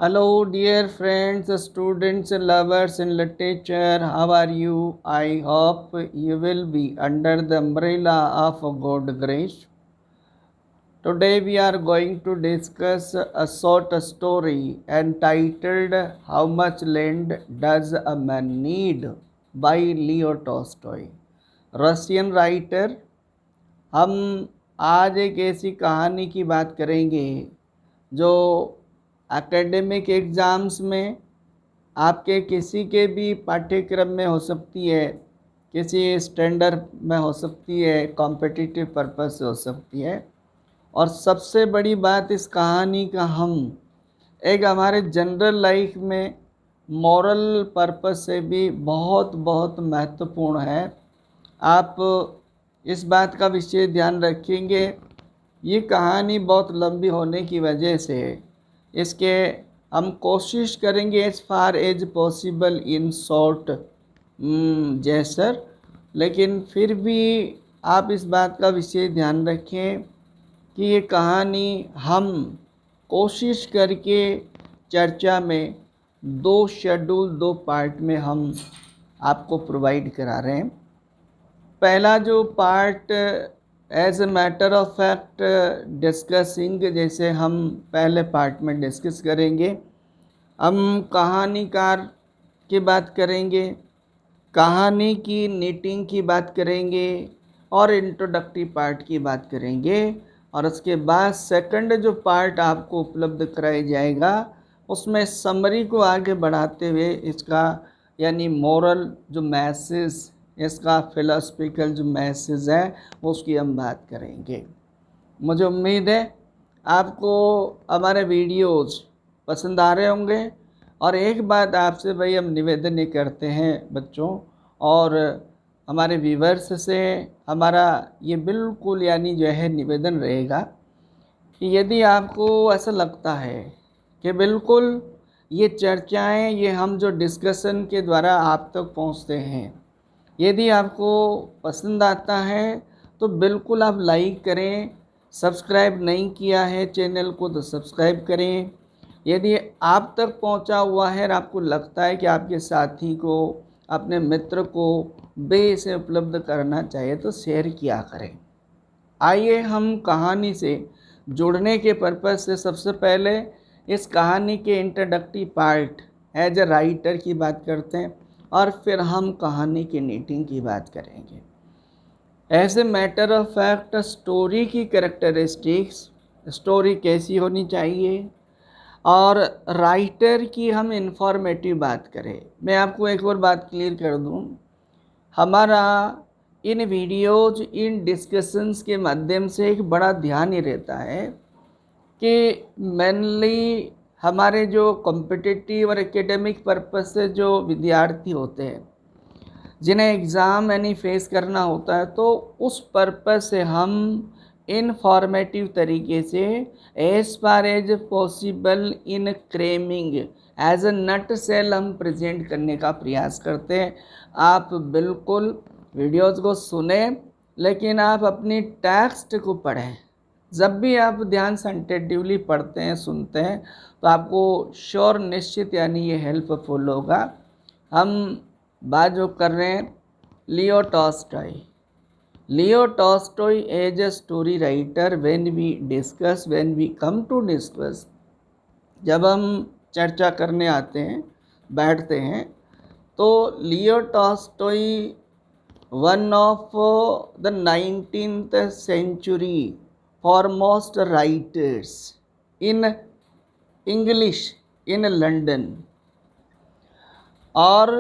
Hello, dear friends, students, lovers in literature. How are you? I hope you will be under the umbrella of God's grace. Today, we are going to discuss a short story entitled How Much Land Does a Man Need by Leo Tolstoy, Russian writer. हम आज एक ऐसी कहानी की बात करेंगे जो academic exams में आपके किसी के भी पाठ्यक्रम में हो सकती है, किसी स्टैंडर्ड में हो सकती है, कॉम्पिटिटिव पर्पस से हो सकती है। और सबसे बड़ी बात इस कहानी का हम एक हमारे जनरल लाइफ में मॉरल पर्पस से भी बहुत बहुत महत्वपूर्ण है। आप इस बात का विशेष ध्यान रखेंगे। ये कहानी बहुत लंबी होने की वजह से इसके हम कोशिश करेंगे as far as possible in short जैसर, लेकिन फिर भी आप इस बात का विशेष ध्यान रखें कि ये कहानी हम कोशिश करके चर्चा में 2 शेड्यूल 2 पार्ट में हम आपको प्रोवाइड करा रहे हैं। पहला जो part as a matter of fact discussing, जैसे हम पहले पार्ट में डिस्कस करेंगे, हम कहानीकार की बात करेंगे, कहानी की नीटिंग की बात करेंगे और इंट्रोडक्टिव पार्ट की बात करेंगे। और उसके बाद सेकंड जो पार्ट आपको उपलब्ध कराया जाएगा उसमें समरी को आगे बढ़ाते हुए इसका यानी मोरल जो मैसेज, इसका फिलोसफिकल जो मैसेज है उसकी हम बात करेंगे। मुझे उम्मीद है आपको हमारे वीडियोज़ पसंद आ रहे होंगे। और एक बात आपसे भाई हम निवेदन ये करते हैं बच्चों और हमारे व्यूवर्स से, हमारा ये बिल्कुल यानी जो है निवेदन रहेगा कि यदि आपको ऐसा लगता है कि बिल्कुल ये चर्चाएं, ये हम जो डिस्कशन के द्वारा आप तक पहुंचते हैं, यदि आपको पसंद आता है तो बिल्कुल आप लाइक करें। सब्सक्राइब नहीं किया है चैनल को तो सब्सक्राइब करें। यदि आप तक पहुंचा हुआ है और आपको लगता है कि आपके साथी को, अपने मित्र को इसे उपलब्ध करना चाहिए तो शेयर किया करें। आइए हम कहानी से जुड़ने के पर्पज़ से सबसे पहले इस कहानी के introductive part as a writer की बात करते हैं और फिर हम कहानी की नीटिंग की बात करेंगे। As a matter of fact story की कैरेक्टरिस्टिक्स, स्टोरी कैसी होनी चाहिए, और राइटर की हम इंफॉर्मेटिव बात करें। मैं आपको एक और बात क्लियर कर दूं, हमारा इन वीडियोज, इन डिस्कशंस के माध्यम से एक बड़ा ध्यान ये रहता है कि मेनली हमारे जो कॉम्पिटिटिव और एकेडमिक पर्पस से जो विद्यार्थी होते हैं जिन्हें एग्ज़ाम यानी फेस करना होता है, तो उस पर्पस से हम इनफॉर्मेटिव तरीके से as far as possible in cramming as a nutshell हम प्रेजेंट करने का प्रयास करते हैं। आप बिल्कुल वीडियोज़ को सुने लेकिन आप अपनी टेक्स्ट को पढ़ें। जब भी आप ध्यान से अटेंटिवली पढ़ते हैं, सुनते हैं, तो आपको श्योर निश्चित यानी ये हेल्पफुल होगा। हम बात जो कर रहे हैं Leo Tolstoy. Leo Tolstoy as a story writer, when we come to discuss, जब हम चर्चा करने आते हैं, बैठते हैं, तो Leo Tolstoy one of the 19th century foremost writers in English in London, और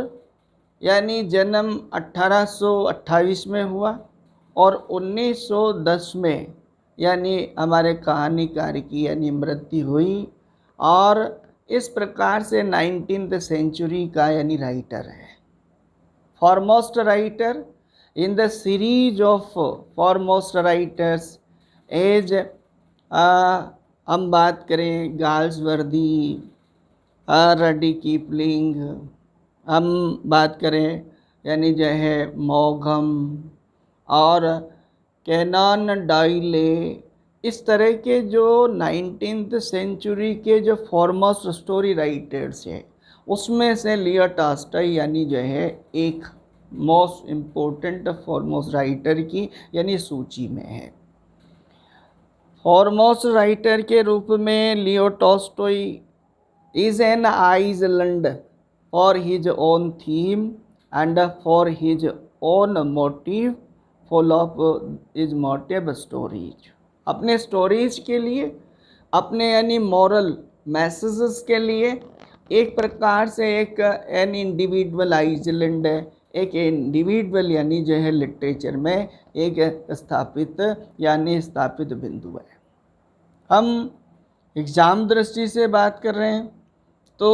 यानी जन्म 1828 में हुआ और 1910 में यानी हमारे कहानीकार की यानी मृत्यु हुई। और इस प्रकार से 19th सेंचुरी का यानी राइटर है, foremost writer in the series of foremost writers. As हम बात करें गाल्सवर्दी, रडी कीपलिंग, हम बात करें यानी जो है मॉगम और कैनन डॉयले, इस तरह के जो 19th सेंचुरी के जो फॉरमोस्ट स्टोरी राइटर्स हैं उसमें से लियो टॉल्स्टॉय यानी जो है एक मोस्ट इम्पोर्टेंट फॉरमोस्ट राइटर की यानी सूची में है। फॉरमोस्ट राइटर के रूप में Leo Tolstoy is an island for his own theme and for his own motive full of is motive stories. अपने स्टोरीज के लिए, अपने यानी मॉरल मैसेजेस के लिए एक प्रकार से एक एन इंडिविजुअल आइसलैंड है, एक इंडिविजुअल यानी जो है लिटरेचर में एक स्थापित बिंदु है। हम एग्ज़ाम दृष्टि से बात कर रहे हैं तो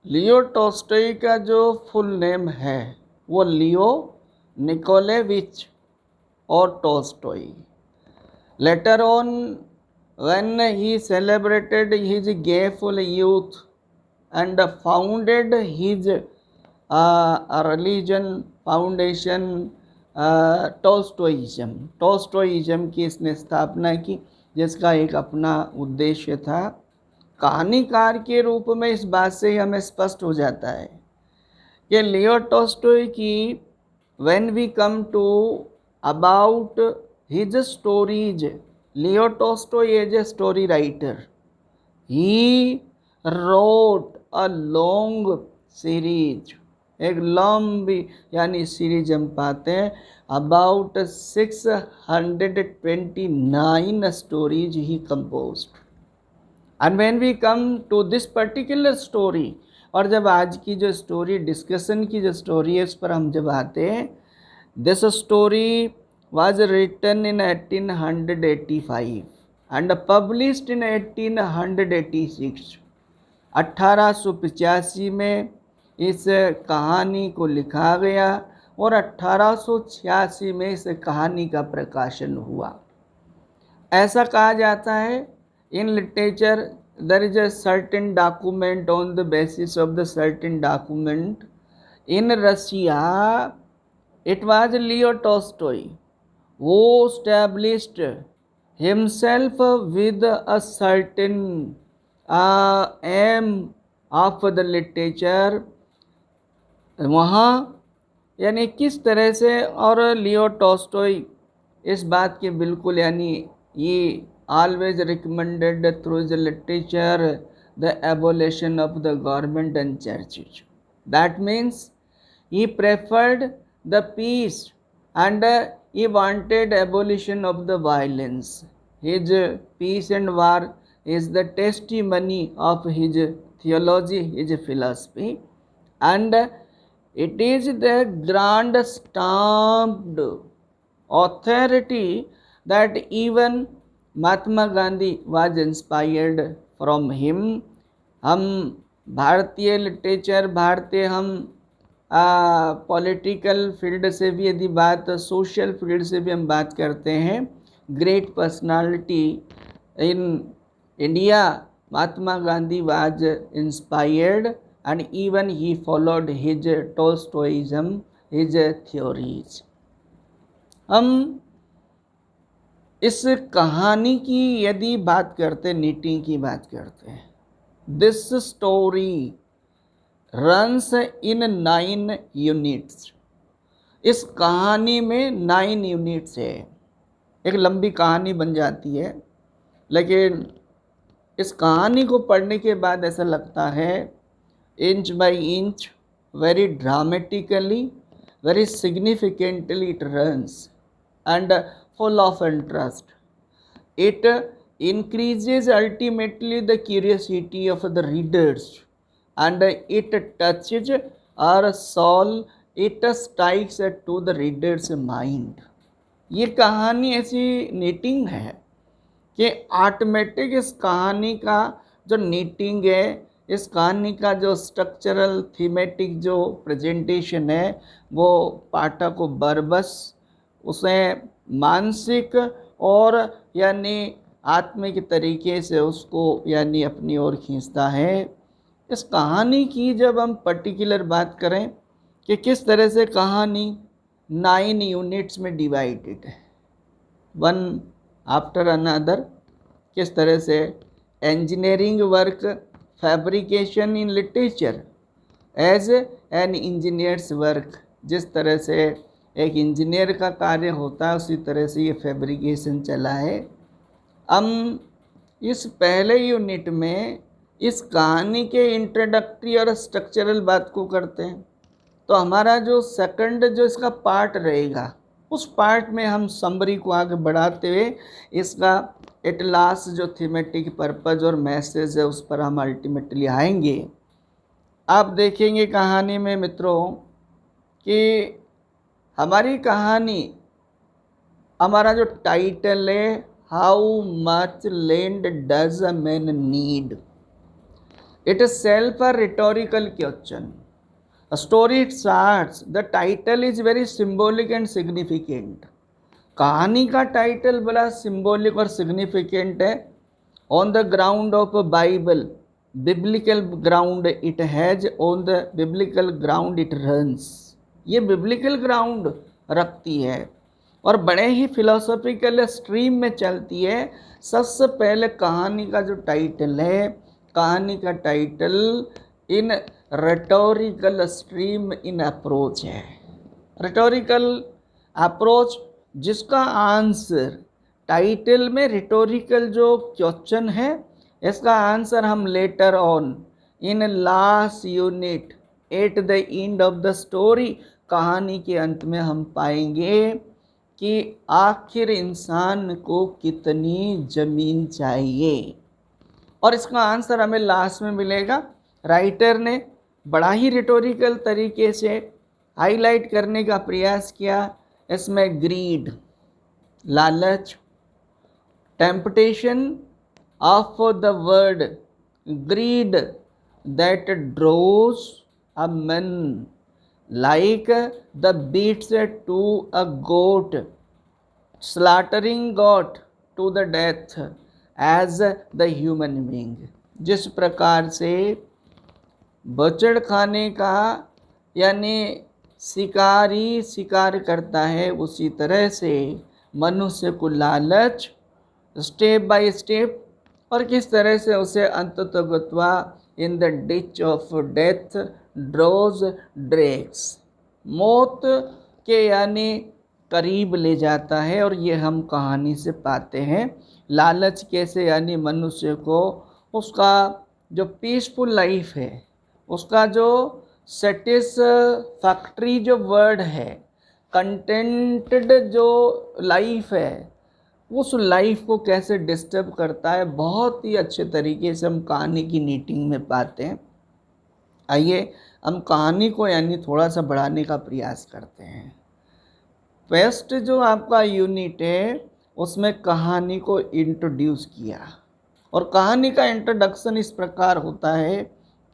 लियो टॉल्स्टॉय का जो फुल नेम है वो लियो निकोलेविच और Tolstoy. Later on, when he celebrated his gayful youth and founded his religion foundation टॉल्स्टॉयिज्म की इसने स्थापना की, जिसका एक अपना उद्देश्य था। कहानीकार के रूप में इस बात से हमें स्पष्ट हो जाता है कि लियो टॉल्स्टॉय की when we come to about his stories, Leo Tolstoy is a story writer. He wrote a long series, एक लंबी यानी सीरीज हम पाते हैं about 629 stories he composed. And when we come to this particular story, और जब आज की जो स्टोरी डिस्कशन की जो स्टोरी है उस पर हम जब आते हैं, this story was written in 1885 and published in 1886। 1885 में इस कहानी को लिखा गया और 1886 में इस कहानी का प्रकाशन हुआ। ऐसा कहा जाता है in literature there is a certain document, on the basis of the certain document in Russia it was Leo Tolstoy who established himself with a certain aim of the literature। वहाँ यानी किस तरह से, और लियो टॉल्स्टॉय इस बात के बिल्कुल यानी ये always recommended through the literature the abolition of the government and churches। That means he preferred the peace and he wanted abolition of the violence। His peace and war is the testimony of his theology, his philosophy, and it is the grand stamped authority that even Mahatma Gandhi was inspired from him। हम भारतीय literature, भारतीय हम political field से भी यदि बात, social field से भी हम बात करते हैं, great personality in India Mahatma Gandhi was inspired and even he followed his Tolstoyism, his theories। हम इस कहानी की यदि बात करते, नीटिंग की बात करते हैं, this story runs in 9 units. इस कहानी में 9 यूनिट्स है। एक लंबी कहानी बन जाती है, लेकिन इस कहानी को पढ़ने के बाद ऐसा लगता है inch by inch, very dramatically, very significantly it runs and full of interest। It increases ultimately the curiosity of the readers and it touches our soul, it strikes to the reader's mind। ये कहानी ऐसी knitting है कि automatic इस कहानी का जो knitting है, इस कहानी का जो स्ट्रक्चरल थीमेटिक जो प्रेजेंटेशन है, वो पाठक को बरबस उसे मानसिक और यानी आत्मिक तरीके से उसको यानी अपनी ओर खींचता है। इस कहानी की जब हम पर्टिकुलर बात करें कि किस तरह से कहानी 9 यूनिट्स में डिवाइडेड है। 1 आफ्टर अनदर। किस तरह से engineering work, fabrication in literature as an engineer's work, जिस तरह से एक इंजीनियर का कार्य होता है उसी तरह से ये फैब्रिकेशन चला है। हम इस पहले यूनिट में इस कहानी के इंट्रोडक्टरी और स्ट्रक्चरल बात को करते हैं, तो हमारा जो सेकंड जो इसका पार्ट रहेगा उस पार्ट में हम समरी को आगे बढ़ाते हुए इसका एट लास्ट जो थीमेटिक पर्पज और मैसेज है उस पर हम अल्टीमेटली आएंगे। आप देखेंगे कहानी में मित्रों कि हमारी कहानी, हमारा जो टाइटल है how much land does a man need, it is self a rhetorical question. A story starts, the title is very symbolic and significant। कहानी का टाइटल बड़ा सिंबॉलिक और सिग्निफिकेंट है। On the ground of Bible, biblical ground it has, on the biblical ground it runs. ये biblical ground रखती है और बड़े ही फिलोसॉफिकल स्ट्रीम में चलती है। सबसे पहले कहानी का जो टाइटल है, कहानी का title in rhetorical stream in approach है। रेटोरिकल अप्रोच जिसका आंसर टाइटल में रिटोरिकल जो क्वेश्चन है इसका आंसर हम later on in last unit at the end of the story, कहानी के अंत में हम पाएंगे कि आखिर इंसान को कितनी ज़मीन चाहिए, और इसका आंसर हमें लास्ट में मिलेगा। राइटर ने बड़ा ही रिटोरिकल तरीके से हाईलाइट करने का प्रयास किया। इसमें ग्रीड, लालच, temptation of the word greed that draws a man like the beats to a goat, slaughtering got to the death as the human being. जिस प्रकार से बचड़ खाने का यानी शिकारी शिकार करता है, उसी तरह से मनुष्य को लालच स्टेप बाय स्टेप और किस तरह से उसे अंततोगत्वा in the ditch of death draws drags, मौत के यानी करीब ले जाता है। और ये हम कहानी से पाते हैं। लालच कैसे यानी मनुष्य को उसका जो पीसफुल लाइफ है, उसका जो सेटिस्फैक्टरी जो वर्ड है, कंटेंटेड जो लाइफ है, उस लाइफ को कैसे डिस्टर्ब करता है, बहुत ही अच्छे तरीके से हम कहानी की नीटिंग में पाते हैं। आइए हम कहानी को यानी थोड़ा सा बढ़ाने का प्रयास करते हैं। फर्स्ट जो आपका यूनिट है उसमें कहानी को इंट्रोड्यूस किया, और कहानी का इंट्रोडक्शन इस प्रकार होता है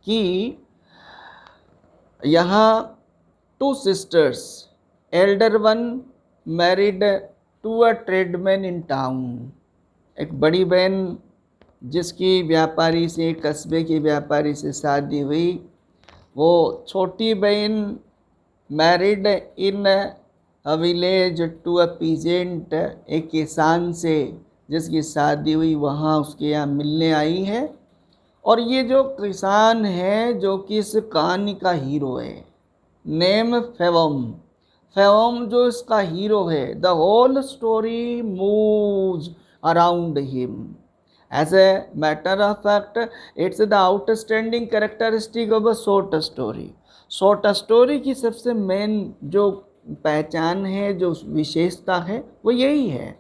कि यहाँ two sisters, elder one married to a tradesman in town. एक बड़ी बहन जिसकी व्यापारी से, कस्बे के व्यापारी से शादी हुई, वो छोटी बहन married in a village to a peasant, एक किसान से जिसकी शादी हुई वहाँ उसके यहाँ मिलने आई है। और ये जो किसान है जो कि इस कहानी का हीरो है, नेम फेवम, फेवम जो इसका हीरो है, the whole story moves around him. As a matter of fact it's the outstanding characteristic of a short story. Short story की सबसे मेन जो पहचान है, जो विशेषता है, वो यही है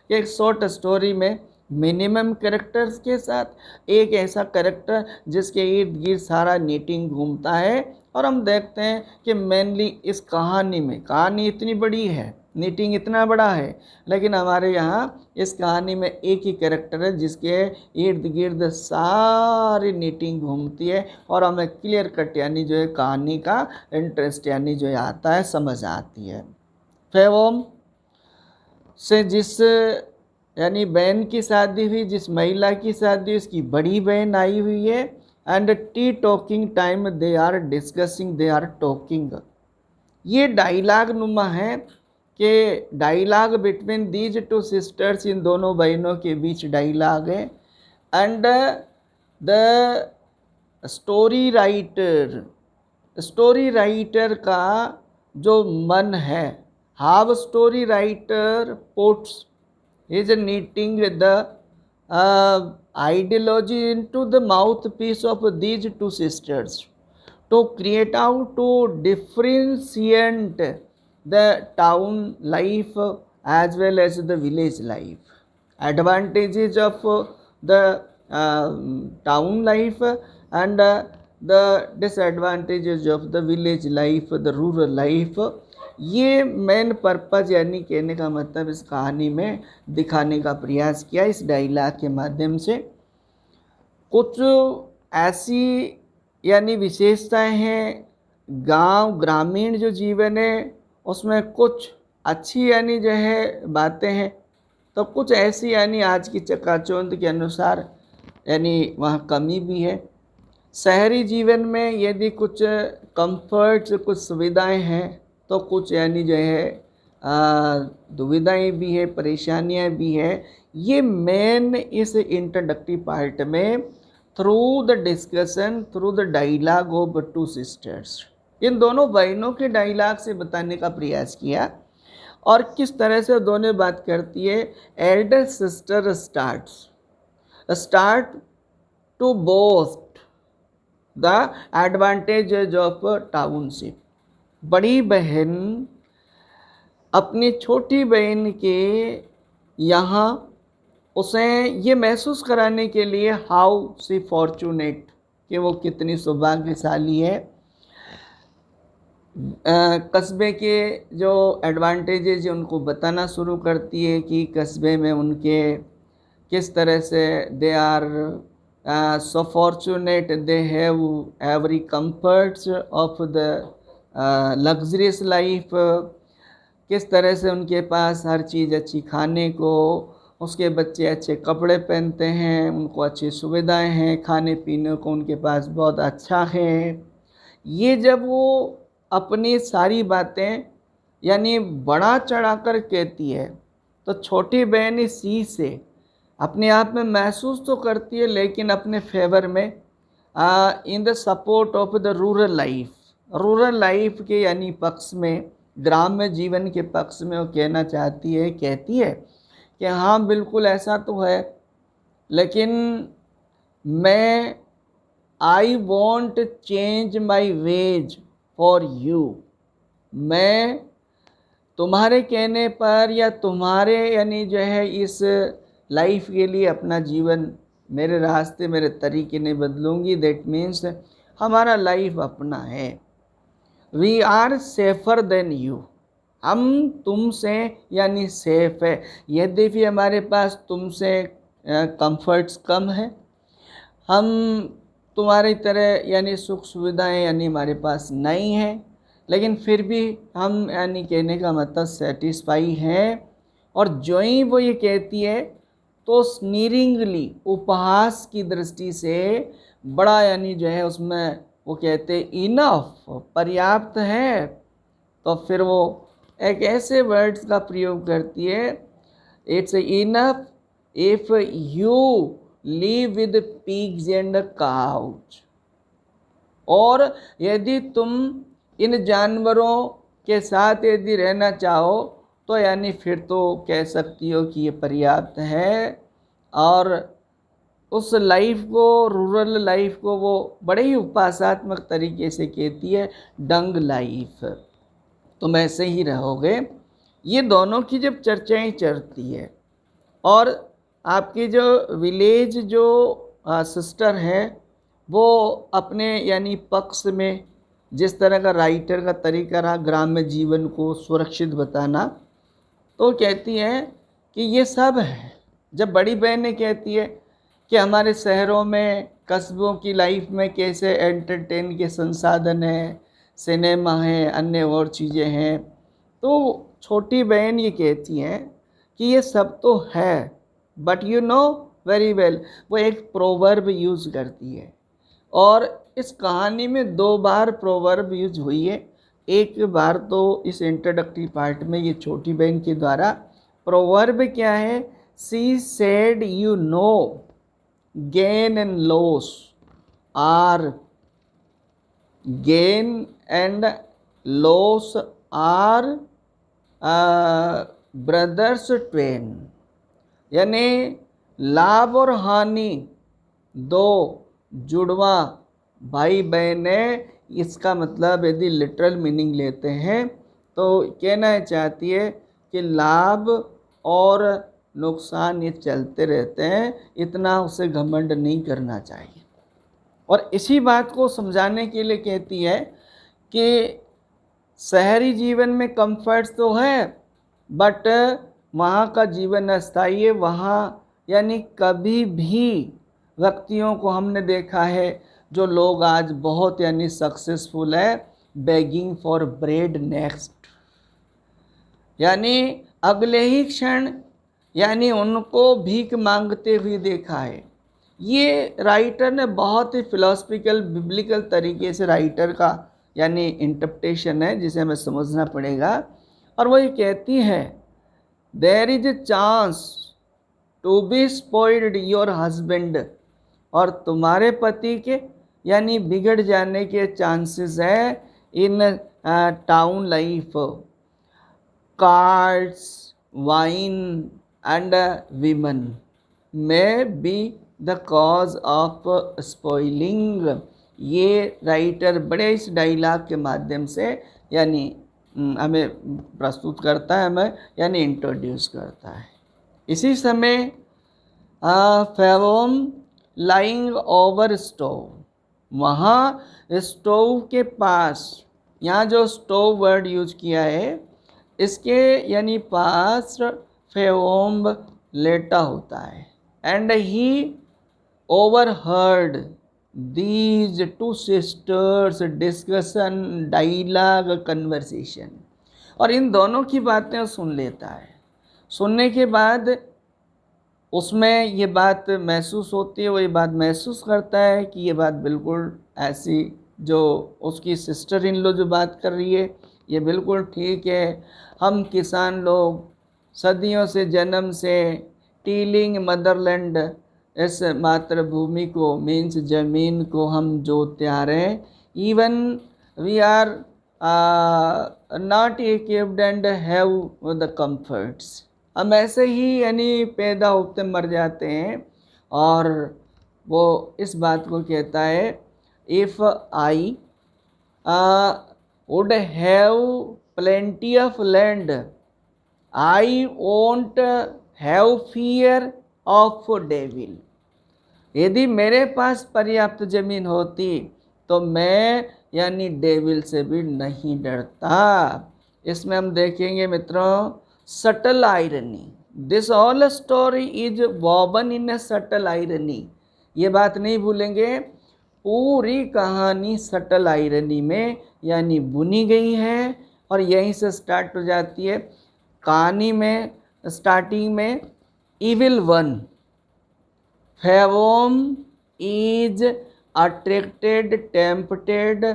कि एक शॉर्ट स्टोरी में मिनिमम कैरेक्टर्स के साथ एक ऐसा कैरेक्टर जिसके इर्द गिर्द सारा नीटिंग घूमता है। और हम देखते हैं कि मेनली इस कहानी में, कहानी इतनी बड़ी है, नीटिंग इतना बड़ा है, लेकिन हमारे यहाँ इस कहानी में एक ही कैरेक्टर है जिसके इर्द गिर्द सारी नीटिंग घूमती है और हमें क्लियर कट यानी जो है कहानी का इंटरेस्ट यानी जो है आता है, समझ आती है। फेवोम से जिस यानी बहन की शादी हुई, जिस महिला की शादी हुई, उसकी बड़ी बहन आई हुई है। एंड टी talking time they are discussing, they are talking. ये डायलॉग नुमा है कि dialogue between these two sisters, इन दोनों बहनों के बीच डायलॉग है। एंड द स्टोरी राइटर का जो मन है, how story writer puts is knitting the ideology into the mouthpiece of these two sisters to create out to differentiate the town life as well as the village life, advantages of the town life and the disadvantages of the village life, the rural life। ये main purpose यानी कहने का मतलब इस कहानी में दिखाने का प्रयास किया इस डायलॉग के माध्यम से। कुछ ऐसी यानी विशेषताएं हैं गांव ग्रामीण जो जीवन है उसमें, कुछ अच्छी यानी जो है बातें हैं, तो कुछ ऐसी यानी आज की चकाचौंध के अनुसार यानी वहाँ कमी भी है। शहरी जीवन में यदि कुछ कंफर्ट्स, कुछ सुविधाएं हैं, तो कुछ यानी जो है दुविधाएं भी है, परेशानियां भी है। ये मेन इस इंट्रोडक्टरी पार्ट में through the discussion, through the dialogue of two sisters, इन दोनों बहनों के डायलॉग से बताने का प्रयास किया। और किस तरह से दोनों बात करती है। Elder sister start to boast the advantages of township. बड़ी बहन अपनी छोटी बहन के यहाँ उसे ये महसूस कराने के लिए हाउ सी फॉर्चुनेट, कि वो कितनी सौभाग्यशाली है, कस्बे के जो एडवांटेजेस उनको बताना शुरू करती है कि कस्बे में उनके किस तरह से they are so fortunate, they have every comforts of the luxurious life, किस तरह से उनके पास हर चीज़ अच्छी खाने को, उसके बच्चे अच्छे कपड़े पहनते हैं, उनको अच्छी सुविधाएं हैं, खाने पीने को उनके पास बहुत अच्छा है। ये जब वो अपनी सारी बातें यानी बढ़ा चढ़ा कर कहती है, तो छोटी बहन सी से अपने आप में महसूस तो करती है, लेकिन अपने फेवर में in the support of the rural life के यानी पक्ष में, ग्राम्य जीवन के पक्ष में वो कहती है कि हाँ बिल्कुल ऐसा तो है, लेकिन मैं I want change my ways for you, मैं तुम्हारे कहने पर या तुम्हारे यानी जो है इस लाइफ के लिए अपना जीवन, मेरे रास्ते, मेरे तरीके नहीं बदलूँगी। दैट मीन्स हमारा लाइफ अपना है। We are safer than you, हम तुमसे यानी सेफ है। यद्यपि हमारे पास तुमसे कंफर्ट्स कम है, हम तुम्हारी तरह यानी सुख सुविधाएं यानी हमारे पास नहीं हैं, लेकिन फिर भी हम यानी कहने का मतलब सेटिस्फाई हैं। और जो ही वो ये कहती है तो स्नीरिंगली, उपहास की दृष्टि से बड़ा यानी जो है उसमें वो कहते इनफ, पर्याप्त है। तो फिर वो एक ऐसे वर्ड्स का प्रयोग करती है, it's enough if you live with pigs and cows, और यदि तुम इन जानवरों के साथ यदि रहना चाहो तो यानी फिर तो कह सकती हो कि ये पर्याप्त है। और उस लाइफ को, रूरल लाइफ को वो बड़े ही उपासात्मक तरीके से कहती है डंग लाइफ, तुम ऐसे ही रहोगे। ये दोनों की जब चर्चाएं चलती है, और आपकी जो विलेज जो सिस्टर है वो अपने यानी पक्ष में जिस तरह का राइटर का तरीका रहा ग्राम्य जीवन को सुरक्षित बताना, तो कहती है कि ये सब है। जब बड़ी बहन ने कहती है कि हमारे शहरों में, कस्बों की लाइफ में कैसे एंटरटेन के संसाधन हैं, सिनेमा है, अन्य और चीज़ें हैं, तो छोटी बहन ये कहती हैं कि ये सब तो है, but you know very well, वो एक प्रोवर्ब यूज़ करती है। और इस कहानी में 2 बार प्रोवर्ब यूज हुई है। एक बार तो इस इंट्रोडक्टरी पार्ट में ये छोटी बहन के द्वारा प्रोवर्ब क्या है, she said you know gain and loss are gain and loss are brothers twain, यानी लाभ और हानि दो जुड़वा भाई बहन है। इसका मतलब यदि लिटरल मीनिंग लेते हैं तो कहना चाहती है कि लाभ और नुकसान ये चलते रहते हैं, इतना उसे घमंड नहीं करना चाहिए। और इसी बात को समझाने के लिए कहती है कि शहरी जीवन में कंफर्ट्स तो है, बट वहाँ का जीवन अस्थायी है। वहाँ यानी कभी भी व्यक्तियों को हमने देखा है, जो लोग आज बहुत यानी सक्सेसफुल है, बेगिंग फॉर ब्रेड नेक्स्ट, यानी अगले ही क्षण यानी उनको भीख मांगते हुए देखा है। ये राइटर ने बहुत ही फिलोसफिकल बिब्लिकल तरीके से राइटर का यानी इंटरप्रिटेशन है, जिसे हमें समझना पड़ेगा। और वो ये कहती है, there is a chance to be spoiled your husband, और तुम्हारे पति के यानी बिगड़ जाने के चांसेस है in town life, cards wine and women may be the cause of spoiling. ये राइटर बड़े इस डायलॉग के माध्यम से यानी हमें प्रस्तुत करता है, हमें यानी इंट्रोड्यूस करता है। इसी समय फेवोम लाइंग ओवर स्टोव, वहाँ स्टोव के पास, यहाँ जो स्टोव वर्ड यूज किया है इसके यानी पास फेवोम लेटा होता है। And he overheard these two sisters discussion dialogue conversation, और इन दोनों की बातें सुन लेता है। सुनने के बाद उसमें ये बात महसूस होती है, वो ये बात महसूस करता है कि ये बात बिल्कुल ऐसी जो उसकी सिस्टर इन लो जो बात कर रही है ये बिल्कुल ठीक है। हम किसान लोग सदियों से जन्म से टीलिंग मदरलैंड, इस मातृभूमि को मीन्स ज़मीन को हम जोतते आ रहे हैं। Even we are not equipped and have the comforts, हम ऐसे ही यानी पैदा होते मर जाते हैं। और वो इस बात को कहता है, if I would have plenty of land I won't have fear of devil, यदि मेरे पास पर्याप्त ज़मीन होती तो मैं यानी डेविल से भी नहीं डरता। इसमें हम देखेंगे मित्रों subtle irony, this all story is woven in A subtle irony, ये बात नहीं भूलेंगे, पूरी कहानी सटल आयरनी में यानी बुनी गई है। और यहीं से स्टार्ट हो जाती है कहानी में, स्टार्टिंग में इविल वन, फेवोम is attracted tempted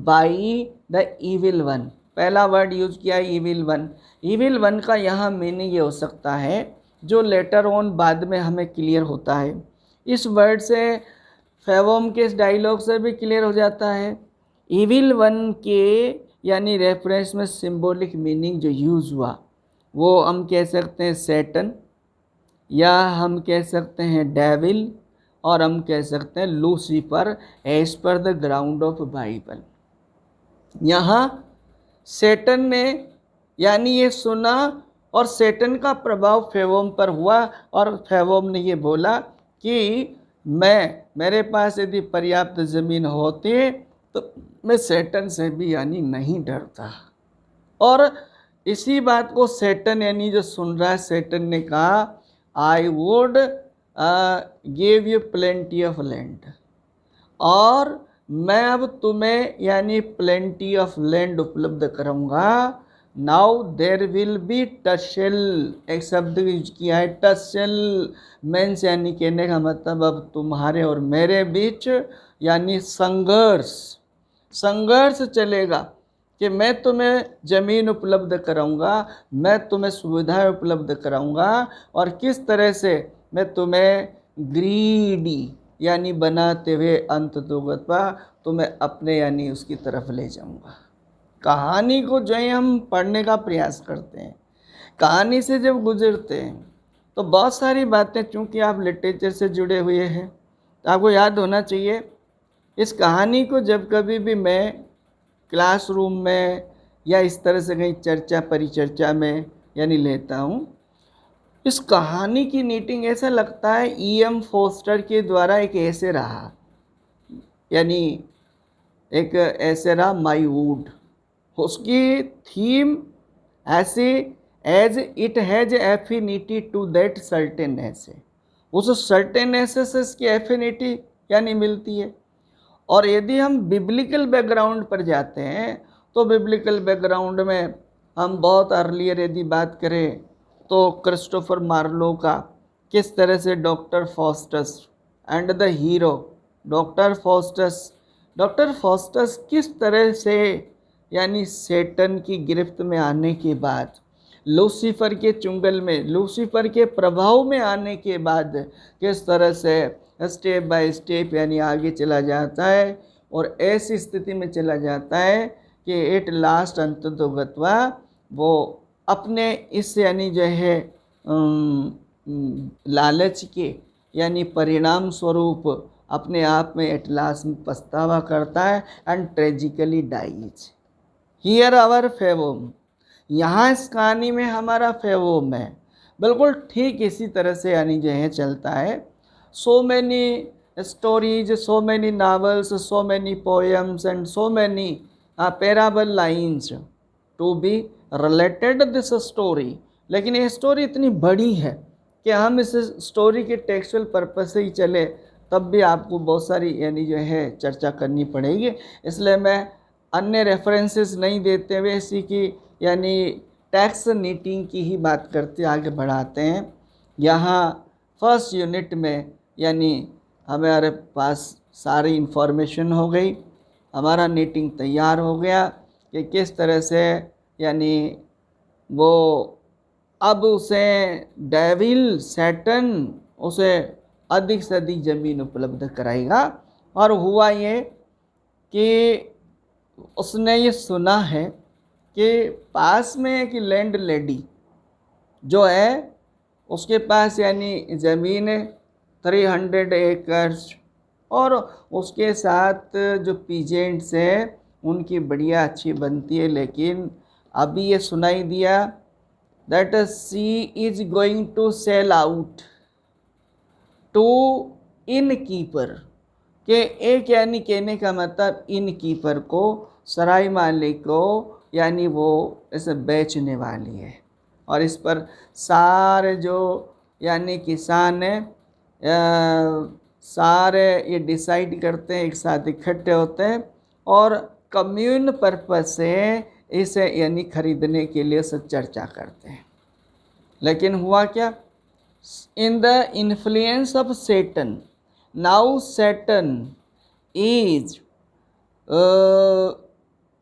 by the evil one, पहला वर्ड यूज किया इविल वन। इविल वन का यहाँ मीनिंग ये हो सकता है जो लेटर ऑन बाद में हमें क्लियर होता है। इस वर्ड से फेवोम के इस डायलॉग से भी क्लियर हो जाता है। इविल वन के यानी रेफरेंस में सिंबॉलिक मीनिंग जो यूज़ हुआ वो हम कह सकते हैं सैटन, या हम कह सकते हैं डेविल, और हम कह सकते हैं Lucifer as per the ground of Bible. यहाँ सैटन ने यानी ये सुना और सैटन का प्रभाव फेवोम पर हुआ, और फेवोम ने ये बोला कि मेरे पास यदि पर्याप्त ज़मीन होती तो मैं सैटन से भी यानी नहीं डरता। और इसी बात को सैटन यानी जो सुन रहा है, सैटन ने कहा I would give you plenty of land, और मैं अब तुम्हें यानी प्लेंटी ऑफ लैंड उपलब्ध करूँगा। Now there will be tussle, एक शब्द यूज किया है टसल, मीन्स यानी कहने का मतलब अब तुम्हारे और मेरे बीच यानी संघर्ष चलेगा। कि मैं तुम्हें ज़मीन उपलब्ध कराऊंगा, मैं तुम्हें सुविधाएं उपलब्ध कराऊंगा, और किस तरह से मैं तुम्हें ग्रीडी यानी बनाते हुए अंततोगत्वा तुम्हें अपने यानी उसकी तरफ ले जाऊंगा। कहानी को जो है हम पढ़ने का प्रयास करते हैं, कहानी से जब गुजरते हैं तो बहुत सारी बातें, चूँकि आप लिटरेचर से जुड़े हुए हैं तो आपको याद होना चाहिए। इस कहानी को जब कभी भी मैं क्लासरूम में या इस तरह से कहीं चर्चा परिचर्चा में यानी लेता हूँ, इस कहानी की नीटिंग ऐसा लगता है E.M. फोस्टर के द्वारा एक ऐसे रहा, यानी एक ऐसे रहा माई वुड। उसकी थीम ऐसे as it has affinity to that certainness है, उस सर्टेननेस से इसकी एफिनिटी यानी मिलती है। और यदि हम बिब्लिकल बैकग्राउंड पर जाते हैं तो बिब्लिकल बैकग्राउंड में हम बहुत अर्लियर यदि बात करें तो क्रिस्टोफर मार्लो का किस तरह से doctor Faustus and the hero doctor Faustus किस तरह से यानी सेटन की गिरफ्त में आने के बाद, लूसीफर के चुंगल में, लूसीफर के प्रभाव में आने के बाद किस तरह से स्टेप बाय स्टेप यानी आगे चला जाता है और ऐसी स्थिति में चला जाता है कि एट लास्ट अंततोगत्वा वो अपने इस यानी जो है लालच के यानी परिणाम स्वरूप अपने आप में एट लास्ट में पछतावा करता है and tragically dies. Here our फेवोम, यहाँ इस कहानी में हमारा फेवोम है, बिल्कुल ठीक इसी तरह से यानी जो है चलता है। So many stories, so many novels, so many poems and so many parable lines to be related this story. लेकिन ये स्टोरी इतनी बड़ी है कि हम इस स्टोरी के टेक्सुअल पर्पज से ही चले तब भी आपको बहुत सारी यानी जो है चर्चा करनी पड़ेगी, इसलिए मैं अन्य रेफरेंसेस नहीं देते हुए इसी की यानी टैक्स नीटिंग की ही बात करते आगे बढ़ाते हैं। यहाँ फर्स्ट यूनिट में यानी हमारे पास सारी इन्फॉर्मेशन हो गई, हमारा नीटिंग तैयार हो गया कि किस तरह से यानी वो अब उसे डेविल सैटन उसे अधिक से अधिक ज़मीन उपलब्ध कराएगा। और हुआ ये कि उसने ये सुना है कि पास में एक लैंड लेडी जो है उसके पास यानी ज़मीन 300 एकर्स और उसके साथ जो पीजेंट्स हैं उनकी बढ़िया अच्छी बनती है। लेकिन अभी ये सुनाई दिया that she is going to sell out to innkeeper, के एक यानी कहने का मतलब इन कीपर को, सराय मालिक को, यानी वो इसे बेचने वाली है। और इस पर सारे जो यानी किसान हैं सारे ये डिसाइड करते हैं, एक साथ इकट्ठे होते हैं और कम्यून पर्पस से इसे यानी खरीदने के लिए सब चर्चा करते हैं। लेकिन हुआ क्या, in the influence of Satan, now Satan is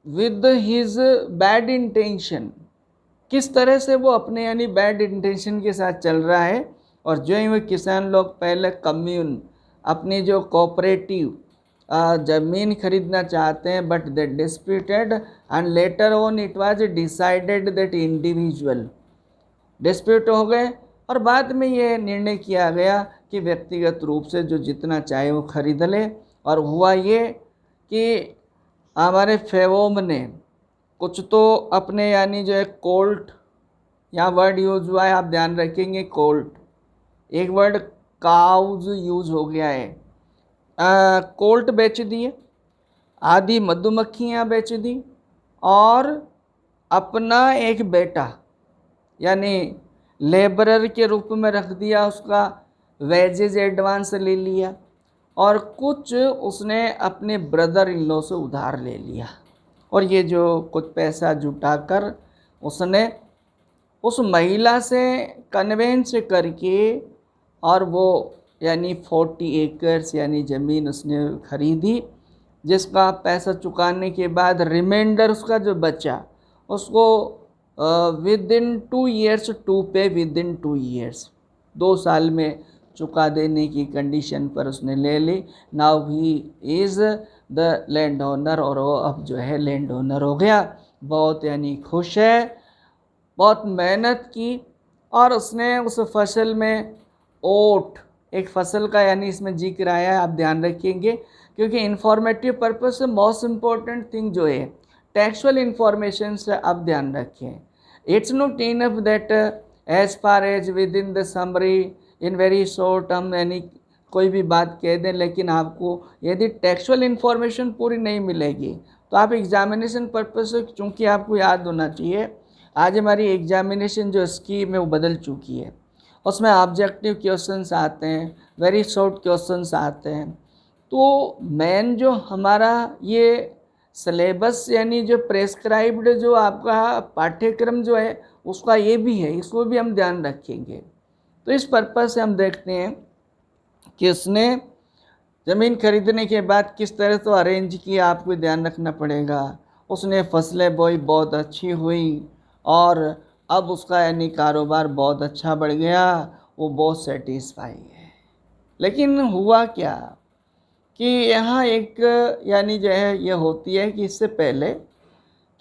with his bad intention, किस तरह से वो अपने यानी बैड इंटेंशन के साथ चल रहा है। और जो ही वो किसान लोग पहले कम्यून अपनी जो कोऑपरेटिव ज़मीन खरीदना चाहते हैं but they disputed and later on it was decided that individual dispute हो गए और बाद में ये निर्णय किया गया कि व्यक्तिगत रूप से जो जितना चाहे वो खरीद ले। और हुआ ये कि हमारे फेवोम ने कुछ तो अपने यानी जो है कोल्ट, यहाँ वर्ड यूज हुआ है आप ध्यान रखेंगे, कोल्ट, एक वर्ड काउज यूज हो गया है, कोल्ट बेच दिए, आधी मधुमक्खियाँ बेच दी और अपना एक बेटा यानी लेबरर के रूप में रख दिया, उसका वेजेज एडवांस ले लिया और कुछ उसने अपने ब्रदर इन लॉ से उधार ले लिया। और ये जो कुछ पैसा जुटाकर उसने उस महिला से कन्वेंस करके और वो यानी 40 एकर्स यानी ज़मीन उसने खरीदी, जिसका पैसा चुकाने के बाद रिमाइंडर उसका जो बचा उसको विद इन 2 ईयर्स टू पे विद इन 2 ईयर्स, 2 साल में चुका देने की कंडीशन पर उसने ले ली। Now he is the landowner, और वो अब जो है लैंड ओनर हो गया। बहुत यानी खुश है, बहुत मेहनत की, और उसने उस फसल में ओट, एक फसल का यानी इसमें जिक्र आया है, आप ध्यान रखेंगे क्योंकि इंफॉर्मेटिव पर्पज से मोस्ट इम्पॉर्टेंट थिंग जो है टेक्सुअल इंफॉर्मेशन से आप ध्यान रखें। It's not enough that as far as within the summary in very short term, यानी कोई भी बात कह दें, लेकिन आपको यदि टेक्सुअल इंफॉर्मेशन पूरी नहीं मिलेगी तो आप एग्जामिनेशन पर्पज से, चूँकि आपको याद होना चाहिए आज हमारी एग्जामिनेशन जो स्कीम है वो बदल चुकी है। उसमें ऑब्जेक्टिव क्वेश्चंस आते हैं, वेरी शॉर्ट क्वेश्चंस आते हैं। तो मेन जो हमारा ये सिलेबस यानी जो प्रेस्क्राइब्ड जो आपका पाठ्यक्रम जो है उसका ये भी है, इसको भी हम ध्यान रखेंगे। तो इस पर्पज़ से हम देखते हैं कि उसने ज़मीन खरीदने के बाद किस तरह से अरेंज किया, आपको ध्यान रखना पड़ेगा। उसने फसलें बोई, बहुत अच्छी हुई, और अब उसका यानी कारोबार बहुत अच्छा बढ़ गया, वो बहुत सेटिस्फाई है। लेकिन हुआ क्या कि यहाँ एक यानी जो है ये होती है कि इससे पहले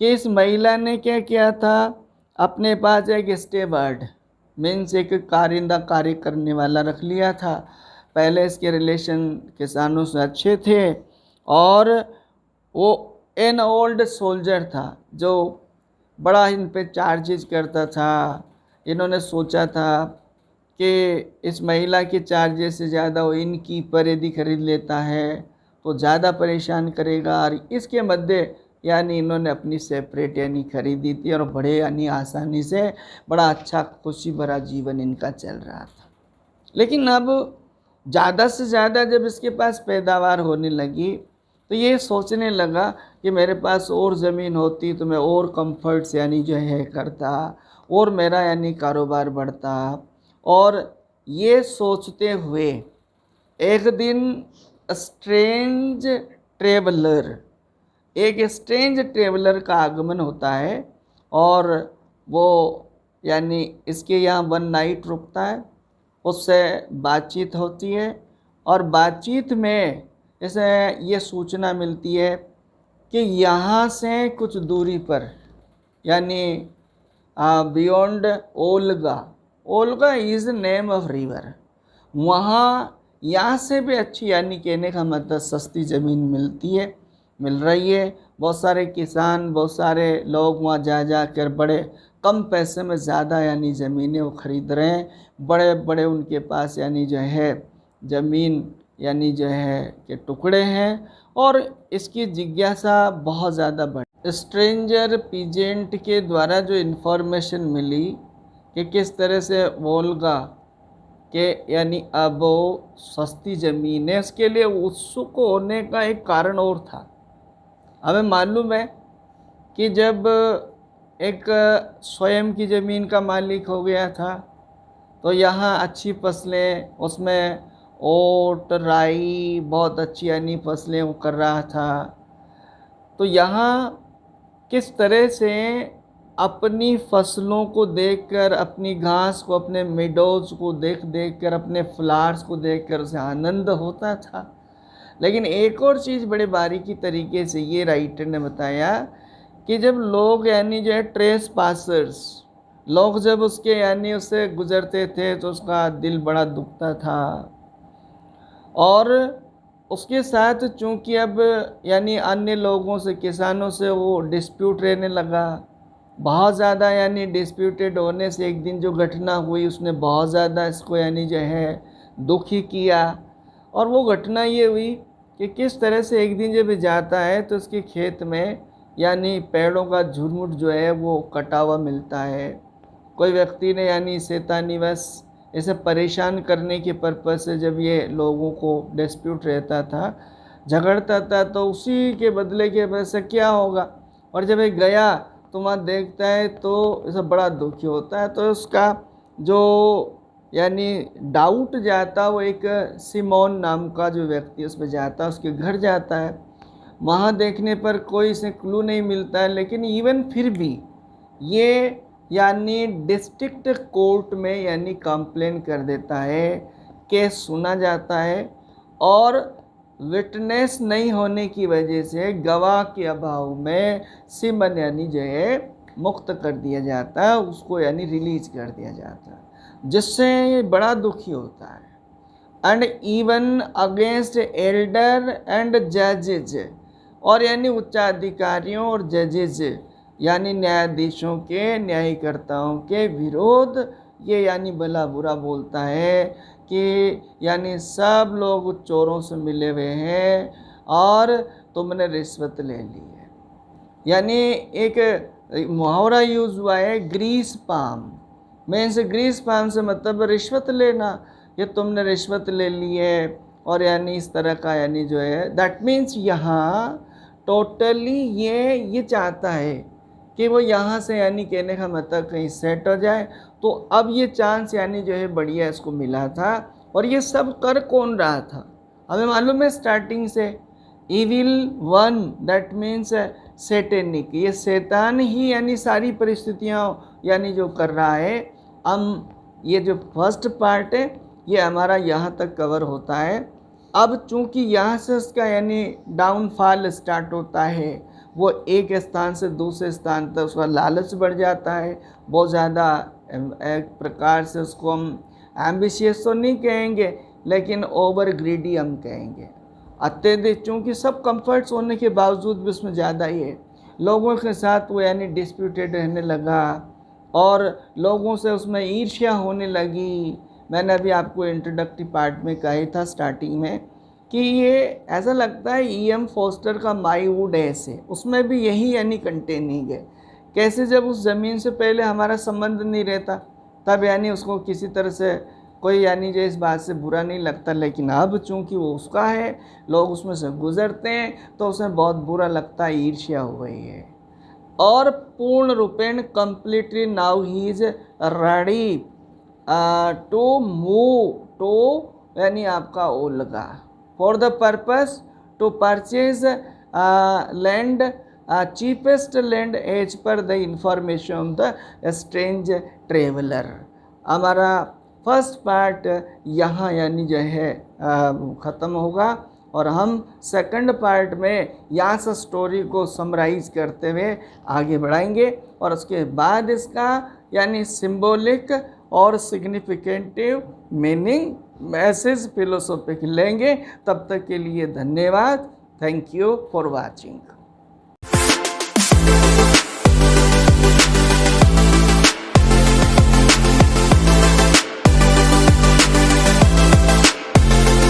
कि इस महिला ने क्या किया था, अपने पास एक स्टेवर्ड मीन्स एक कारिंदा कार्य करने वाला रख लिया था। पहले इसके रिलेशन किसानों से अच्छे थे, और वो एन ओल्ड सोल्जर था जो बड़ा इन पे चार्जेस करता था। इन्होंने सोचा था कि इस महिला के चार्जेस से ज़्यादा वो इनकीपर यदि खरीद लेता है तो ज़्यादा परेशान करेगा, और इसके मध्य यानी इन्होंने अपनी सेपरेट यानी खरीदी थी, और बड़े यानी आसानी से बड़ा अच्छा खुशी भरा जीवन इनका चल रहा था। लेकिन अब ज़्यादा से ज़्यादा जब इसके पास पैदावार होने लगी तो ये सोचने लगा कि मेरे पास और ज़मीन होती तो मैं और कंफर्ट से यानी जो है करता, और मेरा यानी कारोबार बढ़ता। और ये सोचते हुए एक दिन एक स्ट्रेंज ट्रेवलर का आगमन होता है, और वो यानी इसके यहाँ 1 नाइट रुकता है, उससे बातचीत होती है, और बातचीत में जैसे ये सूचना मिलती है कि यहाँ से कुछ दूरी पर यानी beyond Olga is name of river, वहाँ यहाँ से भी अच्छी यानी कहने का मतलब सस्ती ज़मीन मिल रही है। बहुत सारे किसान, बहुत सारे लोग वहाँ जा कर बड़े कम पैसे में ज़्यादा यानी ज़मीनें वो ख़रीद रहे हैं। बड़े बड़े उनके पास यानी जो है ज़मीन यानी जो है के टुकड़े हैं, और इसकी जिज्ञासा बहुत ज़्यादा बढ़ी। स्ट्रेंजर पीजेंट के द्वारा जो इन्फॉर्मेशन मिली कि किस तरह से वोल्गा के यानी अब वो सस्ती ज़मीन है, इसके लिए उत्सुक होने का एक कारण और था। हमें मालूम है कि जब एक स्वयं की ज़मीन का मालिक हो गया था तो यहाँ अच्छी फसलें, उसमें ओट, राई, बहुत अच्छी यानी फसलें वो कर रहा था। तो यहाँ किस तरह से अपनी फसलों को देखकर, अपनी घास को, अपने मेडोज़ को देख कर, अपने फ्लावर्स को देखकर उसे आनंद होता था। लेकिन एक और चीज़ बड़े बारीकी तरीके से ये राइटर ने बताया कि जब लोग यानी जो है ट्रेस पासर्स लोग जब उसके यानी उससे गुज़रते थे तो उसका दिल बड़ा दुखता था, और उसके साथ चूँकि अब यानी अन्य लोगों से, किसानों से वो डिस्प्यूट रहने लगा, बहुत ज़्यादा यानी डिस्प्यूटेड होने से एक दिन जो घटना हुई उसने बहुत ज़्यादा इसको यानी जो है दुखी किया। और वो घटना ये हुई कि किस तरह से एक दिन जब जाता है तो उसके खेत में यानी पेड़ों का झुरमुट जो है वो कटा हुआ मिलता है। कोई व्यक्ति ने यानी शैतानीवश इसे परेशान करने के पर्पज़ से जब ये लोगों को डिस्प्यूट रहता था, झगड़ता था, तो उसी के बदले के वजह से क्या होगा। और जब ये गया तो वहाँ देखता है तो इसे बड़ा दुखी होता है। तो उसका जो यानी डाउट जाता, वो एक सिमोन नाम का जो व्यक्ति उसमें जाता है, उसके घर जाता है। वहाँ देखने पर कोई से क्लू नहीं मिलता है, लेकिन इवन फिर भी ये यानी डिस्ट्रिक्ट कोर्ट में यानी कंप्लेन कर देता है, केस सुना जाता है और विटनेस नहीं होने की वजह से गवाह के अभाव में सिमन यानी जो है मुक्त कर दिया जाता है, उसको यानी रिलीज कर दिया जाता है, जिससे ये बड़ा दुखी होता है। And even against elder and जजेज, और यानी उच्चाधिकारियों और जजेज यानी न्यायाधीशों के, न्यायकर्ताओं के विरोध ये यानी भला बुरा बोलता है कि यानी सब लोग चोरों से मिले हुए हैं और तुमने रिश्वत ले ली है। यानी एक मुहावरा यूज़ हुआ है grease palm, means grease palm से मतलब रिश्वत लेना, ये तुमने रिश्वत ले ली है। और यानी इस तरह का यानी जो है दैट मीन्स यहाँ टोटली ये चाहता है कि वो यहाँ से यानी कहने का मतलब कहीं सेट हो जाए। तो अब ये चांस यानी जो है बढ़िया इसको मिला था। और ये सब कर कौन रहा था, हमें मालूम है स्टार्टिंग से, evil one that means satanic, ये शैतान ही यानी सारी परिस्थितियाँ यानी जो कर रहा है। हम ये जो फर्स्ट पार्ट है ये हमारा यहाँ तक कवर होता है। अब चूँकि यहाँ से उसका यानी डाउनफॉल स्टार्ट होता है, वो एक स्थान से दूसरे स्थान तक उसका लालच बढ़ जाता है बहुत ज़्यादा, एक प्रकार से उसको हम एम्बिशियस तो नहीं कहेंगे लेकिन ओवर ग्रीडी हम कहेंगे। अत्यधिक, चूँकि सब कंफर्ट्स होने के बावजूद भी उसमें ज़्यादा ही है, लोगों के साथ वो यानी डिस्प्यूटेड रहने लगा और लोगों से उसमें ईर्ष्या होने लगी। मैंने अभी आपको इंट्रोडक्टरी पार्ट में कहा था स्टार्टिंग में कि ये ऐसा लगता है E.M. फोस्टर का माई वुड ऐसे, उसमें भी यही यानी कंटेनिंग है। कैसे जब उस ज़मीन से पहले हमारा संबंध नहीं रहता तब यानी उसको किसी तरह से कोई यानी जो इस बात से बुरा नहीं लगता, लेकिन अब चूँकि वो उसका है, लोग उसमें से गुज़रते हैं तो उसे बहुत बुरा लगता है, ईर्ष्या हो गई है। और पूर्ण रूपेण completely now he is ready to move to यानी आपका Olga for the purpose to purchase land cheapest land as per the information of the strange traveller. हमारा फर्स्ट पार्ट यहाँ यानी जो है ख़त्म होगा और हम सेकंड पार्ट में यहाँ से स्टोरी को समराइज करते हुए आगे बढ़ाएंगे और उसके बाद इसका यानी सिंबॉलिक और सिग्निफिकेटिव मीनिंग मैसेज फिलोसॉफिक लेंगे। तब तक के लिए धन्यवाद। Thank you for watching.